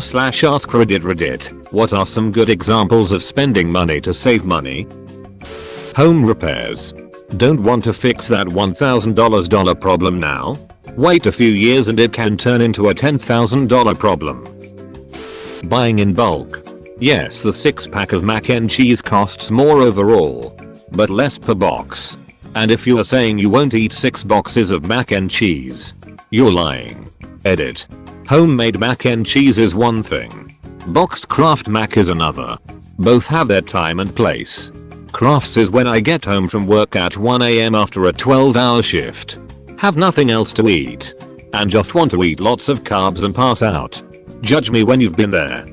r/AskReddit Reddit. What are some good examples of spending money to save money? Home repairs. Don't want to fix that $1,000 problem now? Wait a few years and it can turn into a $10,000 problem. Buying in bulk. Yes, the 6-pack of mac and cheese costs more overall, but less per box. And if you are saying you won't eat 6 boxes of mac and cheese, you're lying. Edit. Homemade mac and cheese is one thing. Boxed Kraft mac is another. Both have their time and place. Crafts is when I get home from work at 1 AM after a 12-hour shift, have nothing else to eat, and just want to eat lots of carbs and pass out. Judge me when you've been there.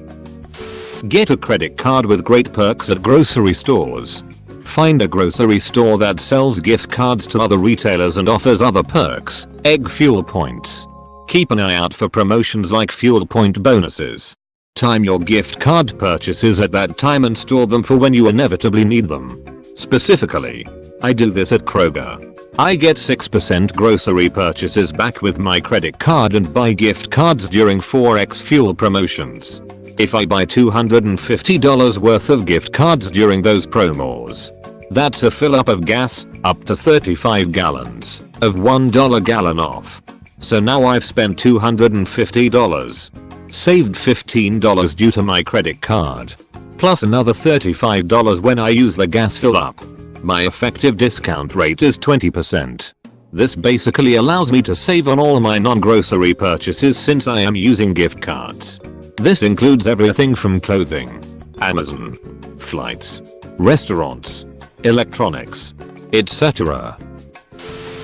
Get a credit card with great perks at grocery stores. Find a grocery store that sells gift cards to other retailers and offers other perks, fuel points. Keep an eye out for promotions like fuel point bonuses. Time your gift card purchases at that time and store them for when you inevitably need them. Specifically, I do this at Kroger. I get 6% grocery purchases back with my credit card and buy gift cards during 4x fuel promotions. If I buy $250 worth of gift cards during those promos, that's a fill up of gas, up to 35 gallons, of $1 gallon off. So now I've spent $250. Saved $15 due to my credit card. Plus another $35 when I use the gas fill up. My effective discount rate is 20%. This basically allows me to save on all my non-grocery purchases since I am using gift cards. This includes everything from clothing, Amazon, flights, restaurants, electronics, etc.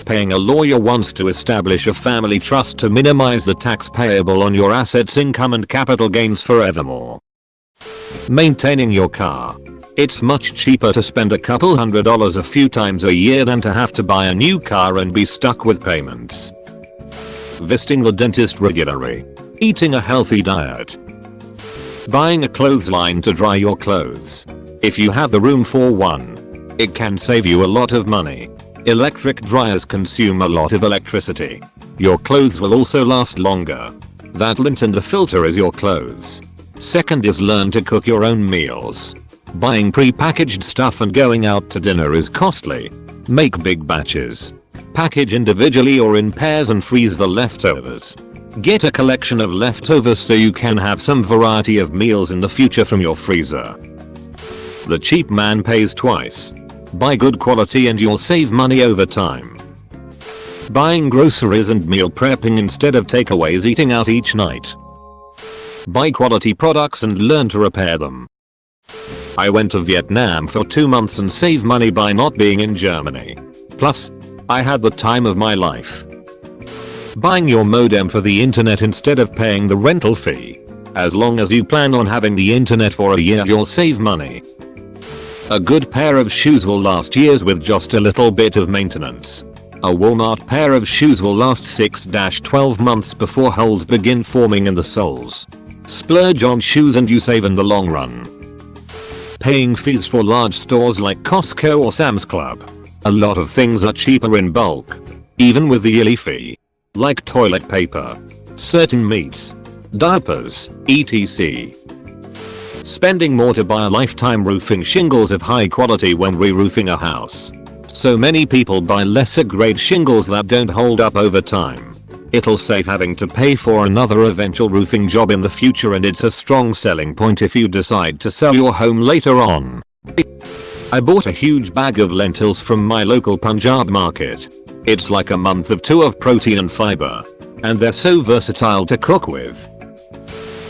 Paying a lawyer once to establish a family trust to minimize the tax payable on your assets, income and capital gains forevermore. Maintaining your car. It's much cheaper to spend a couple $100 a few times a year than to have to buy a new car and be stuck with payments. Visiting the dentist regularly. Eating a healthy diet. Buying a clothesline to dry your clothes. If you have the room for one, it can save you a lot of money. Electric dryers consume a lot of electricity. Your clothes will also last longer. That lint in the filter is your clothes. Second is learn to cook your own meals. Buying pre-packaged stuff and going out to dinner is costly. Make big batches. Package individually or in pairs and freeze the leftovers. Get a collection of leftovers so you can have some variety of meals in the future from your freezer. The cheap man pays twice. Buy good quality and you'll save money over time. Buying groceries and meal prepping instead of takeaways, eating out each night. Buy quality products and learn to repair them. I went to Vietnam for 2 months and saved money by not being in Germany. Plus, I had the time of my life. Buying your modem for the internet instead of paying the rental fee. As long as you plan on having the internet for a year, you'll save money. A good pair of shoes will last years with just a little bit of maintenance. A Walmart pair of shoes will last 6-12 months before holes begin forming in the soles. Splurge on shoes and you save in the long run. Paying fees for large stores like Costco or Sam's Club. A lot of things are cheaper in bulk, even with the yearly fee. Like toilet paper, certain meats, diapers, etc. Spending more to buy a lifetime roofing shingles of high quality when re-roofing a house. So many people buy lesser grade shingles that don't hold up over time. It'll save having to pay for another eventual roofing job in the future, and it's a strong selling point if you decide to sell your home later on. I bought a huge bag of lentils from my local Punjab market. It's like a month of 2 of protein and fiber, and they're so versatile to cook with.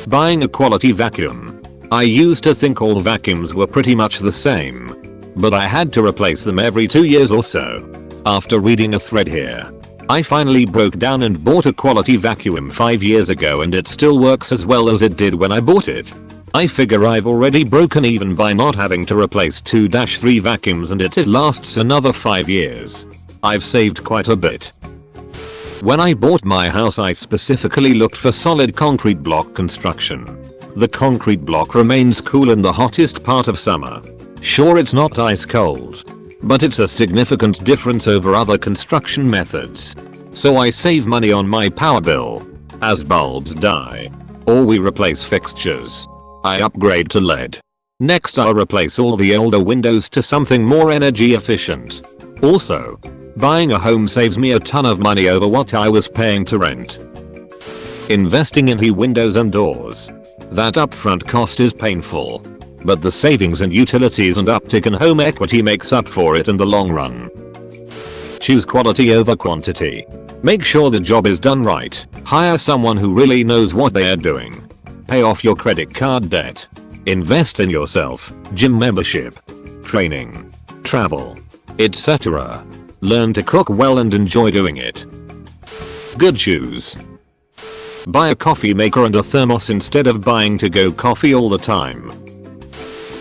Buying a quality vacuum. I used to think all vacuums were pretty much the same, but I had to replace them every 2 years or so. After reading a thread here, I finally broke down and bought a quality vacuum 5 years ago, and it still works as well as it did when I bought it. I figure I've already broken even by not having to replace 2-3 vacuums, and it lasts another 5 years. I've saved quite a bit. When I bought my house, I specifically looked for solid concrete block construction. The concrete block remains cool in the hottest part of summer. Sure, it's not ice cold, but it's a significant difference over other construction methods. So I save money on my power bill as bulbs die. Or we replace fixtures. I upgrade to LED. Next I'll replace all the older windows to something more energy efficient. Also, buying a home saves me a ton of money over what I was paying to rent. Investing in windows and doors. That upfront cost is painful. But the savings and utilities and uptick in home equity makes up for it in the long run. Choose quality over quantity. Make sure the job is done right. Hire someone who really knows what they are doing. Pay off your credit card debt. Invest in yourself, gym membership, training, travel, etc. Learn to cook well and enjoy doing it. Good shoes. Buy a coffee maker and a thermos instead of buying to-go coffee all the time.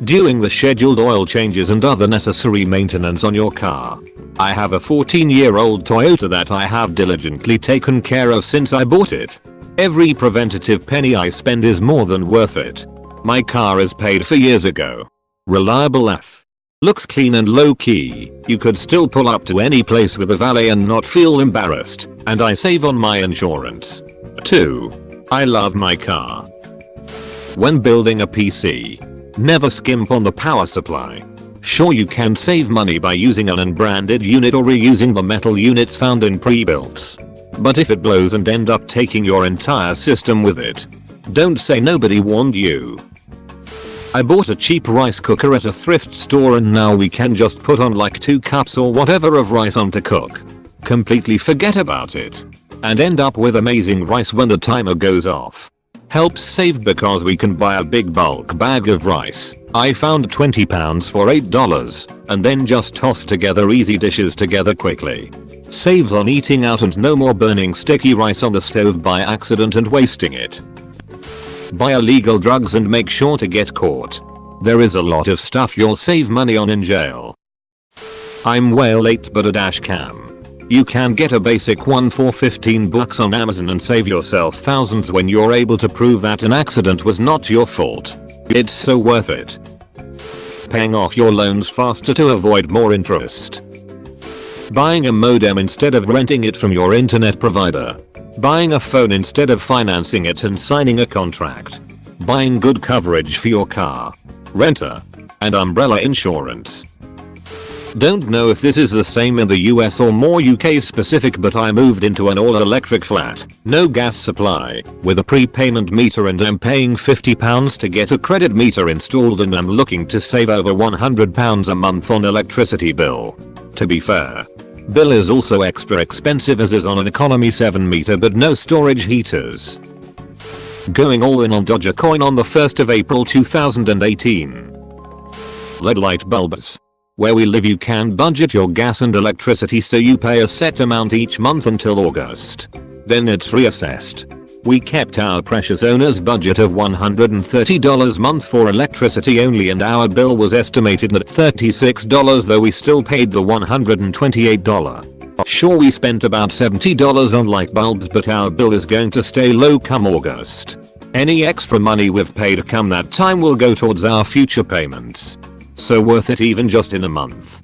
Doing the scheduled oil changes and other necessary maintenance on your car. I have a 14-year-old Toyota that I have diligently taken care of since I bought it. Every preventative penny I spend is more than worth it. My car is paid for years ago. Reliable AF. Looks clean and low-key. You could still pull up to any place with a valet and not feel embarrassed. And I save on my insurance. 2. I love my car. When building a PC, never skimp on the power supply. Sure, you can save money by using an unbranded unit or reusing the metal units found in pre-builts. But if it blows and end up taking your entire system with it, don't say nobody warned you. I bought a cheap rice cooker at a thrift store and now we can just put on like 2 cups or whatever of rice on to cook. Completely forget about it. And end up with amazing rice when the timer goes off. Helps save because we can buy a big bulk bag of rice. I found 20 pounds for $8 and then just toss together easy dishes together quickly. Saves on eating out and no more burning sticky rice on the stove by accident and wasting it. Buy illegal drugs and make sure to get caught. There is a lot of stuff you'll save money on in jail. I'm way late but a dash cam. You can get a basic one for $15 on Amazon and save yourself thousands when you're able to prove that an accident was not your fault. It's so worth it. Paying off your loans faster to avoid more interest. Buying a modem instead of renting it from your internet provider. Buying a phone instead of financing it and signing a contract. Buying good coverage for your car, renter, and umbrella insurance. Don't know if this is the same in the US or more UK specific, but I moved into an all-electric flat, no gas supply, with a prepayment meter and I'm paying £50 to get a credit meter installed and I'm looking to save over £100 a month on electricity bill. To be fair, bill is also extra expensive as is on an economy 7 meter but no storage heaters. Going all in on Dogecoin on the 1st of April 2018. LED light bulbs. Where we live you can budget your gas and electricity so you pay a set amount each month until August. Then it's reassessed. We kept our precious owner's budget of $130 a month for electricity only and our bill was estimated at $36 though we still paid the $128. Sure, we spent about $70 on light bulbs but our bill is going to stay low come August. Any extra money we've paid come that time will go towards our future payments. So worth it even just in a month.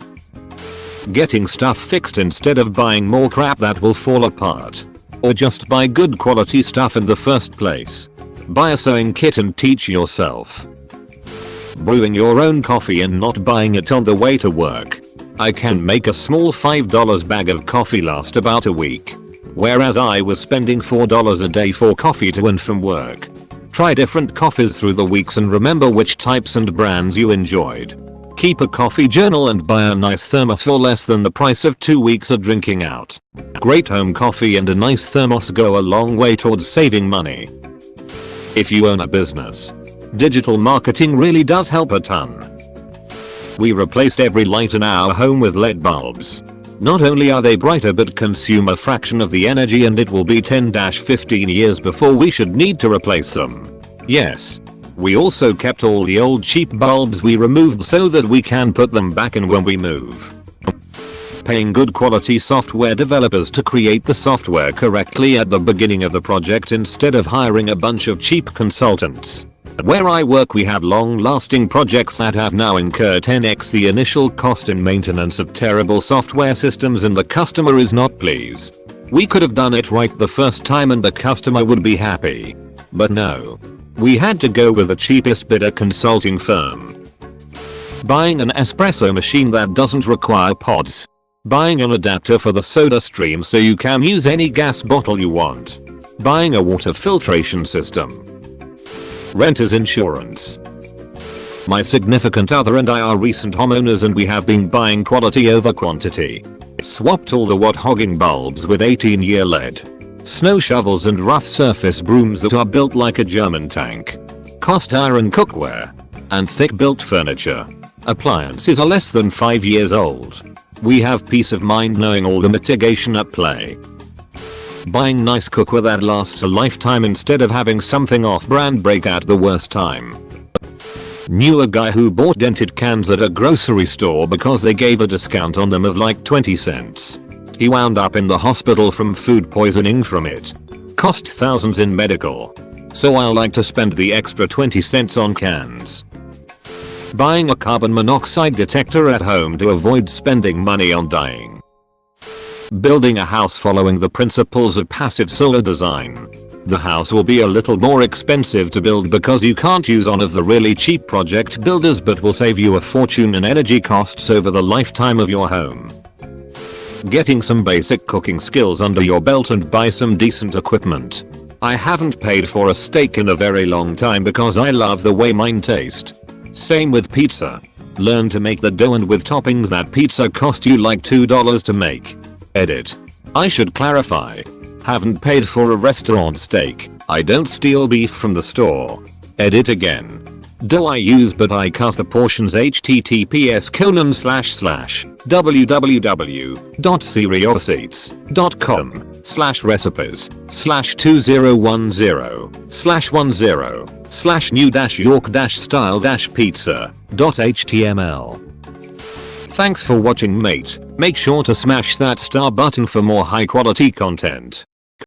Getting stuff fixed instead of buying more crap that will fall apart. Or just buy good quality stuff in the first place. Buy a sewing kit and teach yourself. Brewing your own coffee and not buying it on the way to work. I can make a small $5 bag of coffee last about a week. Whereas I was spending $4 a day for coffee to and from work. Try different coffees through the weeks and remember which types and brands you enjoyed. Keep a coffee journal and buy a nice thermos for less than the price of 2 weeks of drinking out. Great home coffee and a nice thermos go a long way towards saving money. If you own a business, digital marketing really does help a ton. We replaced every light in our home with LED bulbs. Not only are they brighter but consume a fraction of the energy and it will be 10-15 years before we should need to replace them. Yes. We also kept all the old cheap bulbs we removed so that we can put them back in when we move. Paying good quality software developers to create the software correctly at the beginning of the project instead of hiring a bunch of cheap consultants. Where I work we have long-lasting projects that have now incurred 10x the initial cost in maintenance of terrible software systems and the customer is not pleased. We could have done it right the first time and the customer would be happy. But no. We had to go with the cheapest bidder consulting firm. Buying an espresso machine that doesn't require pods. Buying an adapter for the soda stream so you can use any gas bottle you want. Buying a water filtration system. Renter's insurance. My significant other and I are recent homeowners and we have been buying quality over quantity. Swapped all the watt hogging bulbs with 18-year lead. Snow shovels and rough surface brooms that are built like a German tank. Cast iron cookware. And thick built furniture. Appliances are less than 5 years old. We have peace of mind knowing all the mitigation at play. Buying nice cookware that lasts a lifetime instead of having something off-brand break at the worst time. Knew a guy who bought dented cans at a grocery store because they gave a discount on them of like 20 cents. He wound up in the hospital from food poisoning from it. Cost thousands in medical. So I like to spend the extra 20 cents on cans. Buying a carbon monoxide detector at home to avoid spending money on dyeing. Building a house following the principles of passive solar design. The house will be a little more expensive to build because you can't use one of the really cheap project builders but will save you a fortune in energy costs over the lifetime of your home. Getting some basic cooking skills under your belt and buy some decent equipment. I haven't paid for a steak in a very long time because I love the way mine taste. Same with pizza. Learn to make the dough and with toppings that pizza cost you like $2 to make. Edit. I should clarify. Haven't paid for a restaurant steak. I don't steal beef from the store. Edit again. Dough I use but I cut the portions https://www.seriosseats.com/recipes/2010/new-york-style-pizza.html. Thanks for watching, mate. Make sure to smash that star button for more high quality content.